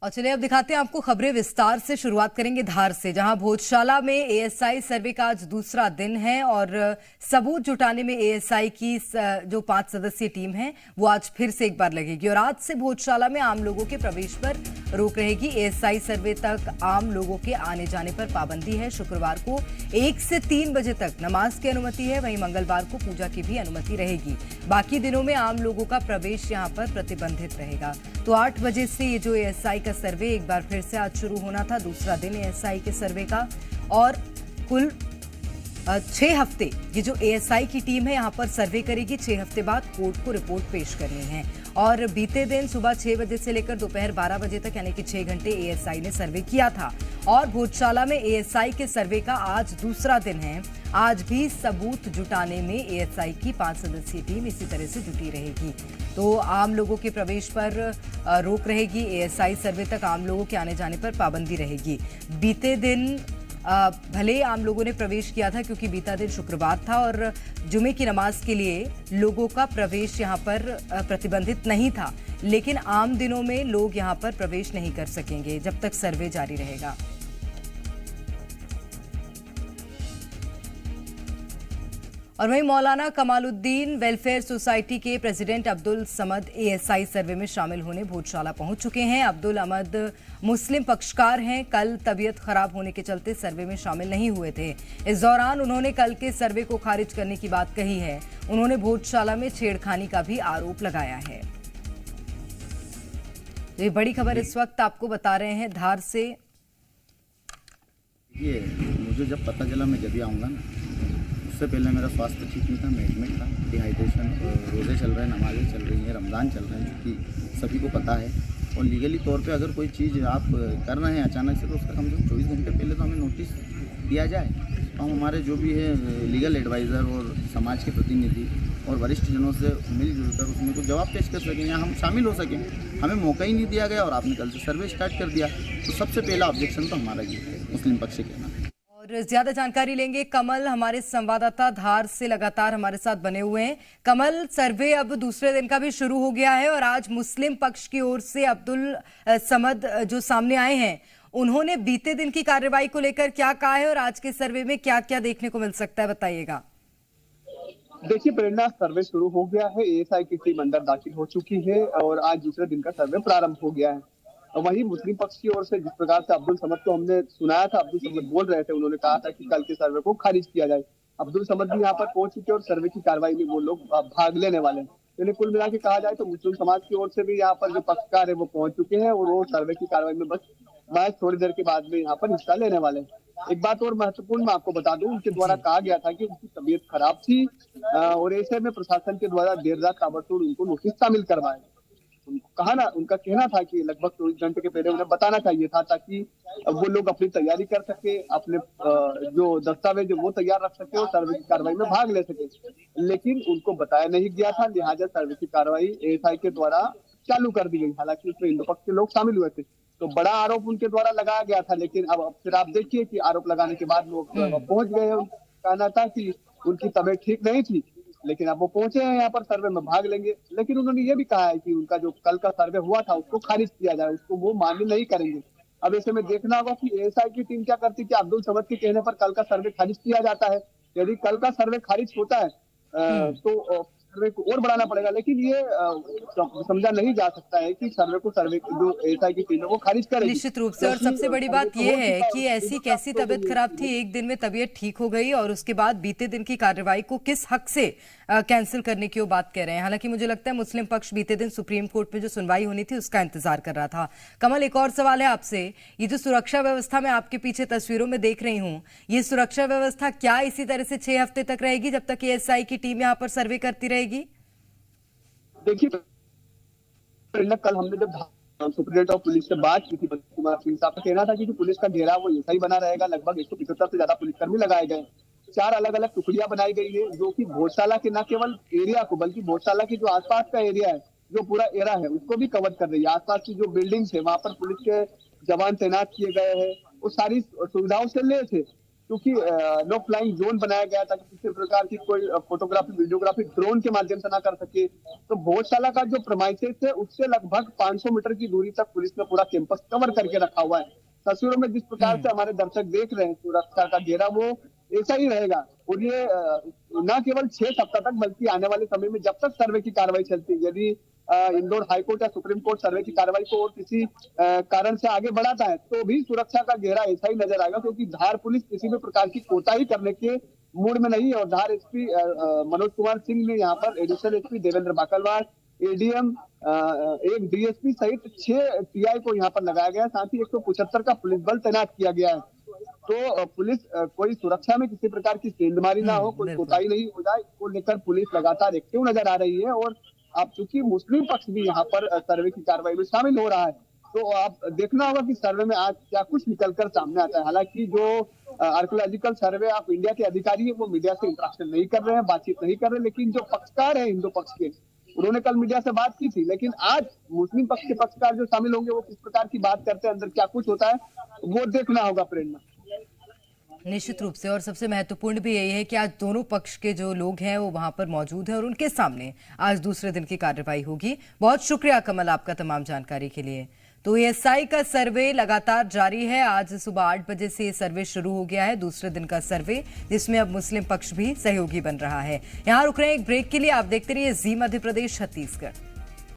और चलिए अब दिखाते हैं आपको खबरें विस्तार से। शुरुआत करेंगे धार से, जहां भोजशाला में एएसआई सर्वे का आज दूसरा दिन है और सबूत जुटाने में एएसआई की जो 5 सदस्यीय टीम है वो आज फिर से एक बार लगेगी। और आज से भोजशाला में आम लोगों के प्रवेश पर रोक रहेगी। एएसआई सर्वे तक आम लोगों के आने जाने पर पाबंदी है। शुक्रवार को 1 से 3 बजे तक नमाज की अनुमति है, वहीं मंगलवार को पूजा की भी अनुमति रहेगी। बाकी दिनों में आम लोगों का प्रवेश यहां पर प्रतिबंधित रहेगा। तो 8 बजे से ये जो एएसआई का सर्वे एक बार फिर से आज शुरू होना था, दूसरा दिन एएसआई के सर्वे का। और कुल 6 हफ्ते ये जो एएसआई की टीम है यहाँ पर सर्वे करेगी। 6 हफ्ते बाद कोर्ट को रिपोर्ट पेश करनी है। और बीते दिन सुबह 6 बजे से लेकर दोपहर 12 बजे तक यानी कि 6 घंटे एएसआई ने सर्वे किया था। और भोजशाला में एएसआई के सर्वे का आज दूसरा दिन है। आज भी सबूत जुटाने में एएसआई की 5 सदस्यीय टीम इसी तरह से जुटी रहेगी। तो आम लोगों के प्रवेश पर रोक रहेगी। एएसआई सर्वे तक आम लोगों के आने जाने पर पाबंदी रहेगी। बीते दिन भले आम लोगों ने प्रवेश किया था क्योंकि बीता दिन शुक्रवार था और जुमे की नमाज के लिए लोगों का प्रवेश यहां पर प्रतिबंधित नहीं था, लेकिन आम दिनों में लोग यहां पर प्रवेश नहीं कर सकेंगे जब तक सर्वे जारी रहेगा। और वहीं मौलाना कमालुद्दीन वेलफेयर सोसाइटी के प्रेसिडेंट अब्दुल समद एएसआई सर्वे में शामिल होने भोजशाला पहुंच चुके हैं। अब्दुल अमद मुस्लिम पक्षकार हैं। कल तबीयत खराब होने के चलते सर्वे में शामिल नहीं हुए थे। इस दौरान उन्होंने कल के सर्वे को खारिज करने की बात कही है। उन्होंने भोजशाला में छेड़खानी का भी आरोप लगाया है। तो ये बड़ी खबर इस वक्त आपको बता रहे हैं धार से। ये मुझे जब पता चला मैं जब भी आऊँगा ना, उससे पहले मेरा स्वास्थ्य ठीक नहीं था, मैं एडमिट था। डिहाइड्रेशन, रोज़े चल रहे हैं, नमाज़ें चल रही हैं, रमज़ान चल रहे हैं, क्योंकि सभी को पता है। और लीगली तौर पे अगर कोई चीज़ आप कर रहे हैं अचानक से, तो उसका कम से कम 24 घंटे पहले तो हमें नोटिस दिया जाए। तो हम हमारे जो भी है लीगल एडवाइज़र और समाज के प्रतिनिधि और वरिष्ठ जनों से मिलजुल कर उसमें कुछ जवाब पेश कर सकें या हम शामिल हो सकें। हमें मौका ही नहीं दिया गया और आपने कल से सर्वे स्टार्ट कर दिया। तो सबसे पहला ऑब्जेक्शन तो हमारा ये है, मुस्लिम पक्ष के नाम। और ज्यादा जानकारी लेंगे। कमल हमारे संवाददाता धार से लगातार हमारे साथ बने हुए हैं। कमल, सर्वे अब दूसरे दिन का भी शुरू हो गया है और आज मुस्लिम पक्ष की ओर से अब्दुल समद जो सामने आए हैं, उन्होंने बीते दिन की कार्रवाई को लेकर क्या कहा है और आज के सर्वे में क्या क्या देखने को मिल सकता है, बताइएगा। देखिए प्रेरणा, सर्वे शुरू हो गया है। एएसआई की टीम अंदर दाखिल हो चुकी है और आज दूसरे दिन का सर्वे प्रारंभ हो गया है। वहीं मुस्लिम पक्ष की ओर से जिस प्रकार से अब्दुल समद को हमने सुनाया था, अब्दुल समद बोल रहे थे, उन्होंने कहा था कि कल के सर्वे को खारिज किया जाए। अब्दुल समद भी यहाँ पर पहुंच चुके और सर्वे की कार्रवाई में वो लोग भाग लेने वाले हैं। यानी कुल मिला के कहा जाए तो मुस्लिम समाज की ओर से भी यहाँ पर जो पक्षकार है वो पहुंच चुके हैं और वो सर्वे की कार्रवाई में बस थोड़ी देर के बाद में यहाँ पर हिस्सा लेने वाले हैं। एक बात और महत्वपूर्ण मैं आपको बता दूं, उनके द्वारा कहा गया था कि उनकी तबीयत खराब थी और ऐसे में प्रशासन के द्वारा देर रात ताबड़तोड़ उनको नोटिस शामिल करवाए। कहा ना, उनका कहना था कि लगभग 24 घंटे के पहले उन्हें बताना चाहिए था ताकि वो लोग अपनी तैयारी कर सके, अपने जो दस्तावेज वो तैयार रख सके और सर्वे की कार्रवाई में भाग ले सके। लेकिन उनको बताया नहीं गया था, लिहाजा सर्वे की कार्रवाई एएसआई के द्वारा चालू कर दी गई। हालांकि उसमें हिंदू पक्ष के लोग शामिल हुए थे, तो बड़ा आरोप उनके द्वारा लगाया गया था। लेकिन अब फिर आप देखिए कि आरोप लगाने के बाद लोग पहुंच गए हैं। कहना था कि उनकी तबीयत ठीक नहीं थी, लेकिन अब वो पहुंचे हैं यहाँ पर, सर्वे में भाग लेंगे। लेकिन उन्होंने ये भी कहा है कि उनका जो कल का सर्वे हुआ था उसको खारिज किया जाए, उसको वो मान्य नहीं करेंगे। अब ऐसे में देखना होगा कि एएसआई की टीम क्या करती है कि अब्दुल समद के कहने पर कल का सर्वे खारिज किया जाता है। यदि कल का सर्वे खारिज होता है तो सर्वे को और बढ़ाना पड़ेगा। लेकिन ये समझा नहीं जा सकता है कि सर्वे जो एएसआई की टीम है वो खारिज करेगी। निश्चित रूप से। और सबसे बड़ी बात यह है कि ऐसी कैसी तबीयत खराब थी, एक दिन में तबीयत ठीक हो गई और उसके बाद बीते दिन की कार्रवाई को किस हक से कैंसिल करने की वो बात कह रहे हैं। हालांकि मुझे लगता है मुस्लिम पक्ष बीते दिन सुप्रीम कोर्ट में जो सुनवाई होनी थी उसका इंतजार कर रहा था। कमल, एक और सवाल है आपसे। ये जो सुरक्षा व्यवस्था मैं आपके पीछे तस्वीरों में देख रही हूँ, ये सुरक्षा व्यवस्था क्या इसी तरह से 6 हफ्ते तक रहेगी जब तक एएसआई की टीम यहाँ पर सर्वे करती रहेगी? देखिए, कल हमने जब सुप्रीडेंट ऑफ पुलिस से बात की थी, कुमार सिंह साहब का कहना था कि पुलिस का घेरा वो ऐसा ही बना रहेगा। लगभग 175 से ज्यादा पुलिसकर्मी लगाए गए। 4 अलग अलग टुकड़ियां बनाई गई है जो कि भोजशाला के न केवल एरिया को बल्कि भोजशाला की जो आसपास का एरिया है, जो पूरा एरा है, उसको भी कवर कर रही है। आसपास की जो बिल्डिंग्स है वहां पर पुलिस के जवान तैनात किए गए हैं, वो सारी सुविधाओं से ले थे। क्योंकि नो फ्लाइंग जोन बनाया गया था कि किसी प्रकार की कोई फोटोग्राफी वीडियोग्राफी ड्रोन के माध्यम से ना कर सके। तो भोजशाला का जो प्रेमाइसेस है उससे लगभग 500 मीटर की दूरी तक पुलिस ने पूरा कैंपस कवर करके रखा हुआ है। तस्वीरों में जिस प्रकार से हमारे दर्शक देख रहे हैं सुरक्षा का घेरा वो ऐसा ही रहेगा। और ये न केवल 6 सप्ताह तक बल्कि आने वाले समय में जब तक सर्वे की कार्रवाई चलती है, यदि इंदौर हाईकोर्ट या सुप्रीम कोर्ट सर्वे की कार्रवाई को और किसी कारण से आगे बढ़ाता है तो भी सुरक्षा का घेरा ऐसा ही नजर आएगा, क्योंकि धार पुलिस किसी भी प्रकार की कोताही करने के मूड में नहीं है। और धार एसपी मनोज कुमार सिंह ने यहाँ पर एडिशनल एसपी देवेंद्र बाकलवार, एडीएम, एक डीएसपी सहित 6 टीआई को यहाँ पर लगाया गया है। साथ ही 175 का पुलिस बल तैनात किया गया है। तो पुलिस कोई सुरक्षा में किसी प्रकार की सेंधमारी ना हो, कोई कोताही नहीं हो जाए, इसको लेकर पुलिस लगातार एक्टिव नजर आ रही है। और अब चूंकि मुस्लिम पक्ष भी यहाँ पर सर्वे की कार्रवाई में शामिल हो रहा है तो आप देखना होगा कि सर्वे में आज क्या कुछ निकलकर सामने आता है। हालांकि जो आर्कियोलॉजिकल सर्वे ऑफ इंडिया के अधिकारी है वो मीडिया से इंटरेक्शन नहीं कर रहे हैं, बातचीत नहीं कर रहे, लेकिन जो पक्षकार है हिंदू पक्ष के उन्होंने कल मीडिया से बात की थी। लेकिन आज मुस्लिम पक्ष के पक्षकार जो शामिल होंगे वो किस प्रकार की बात करते हैं, अंदर क्या कुछ होता है वो देखना होगा प्रेरणा। निश्चित रूप से, और सबसे महत्वपूर्ण भी यही है कि आज दोनों पक्ष के जो लोग हैं वो वहां पर मौजूद हैं और उनके सामने आज दूसरे दिन की कार्रवाई होगी। बहुत शुक्रिया कमल आपका तमाम जानकारी के लिए। तो एएसआई का सर्वे लगातार जारी है। आज सुबह 8 बजे से सर्वे शुरू हो गया है, दूसरे दिन का सर्वे, जिसमें अब मुस्लिम पक्ष भी सहयोगी बन रहा है। यहाँ रुक रहे हैं एक ब्रेक के लिए। आप देखते रहिए जी मध्य प्रदेश छत्तीसगढ़।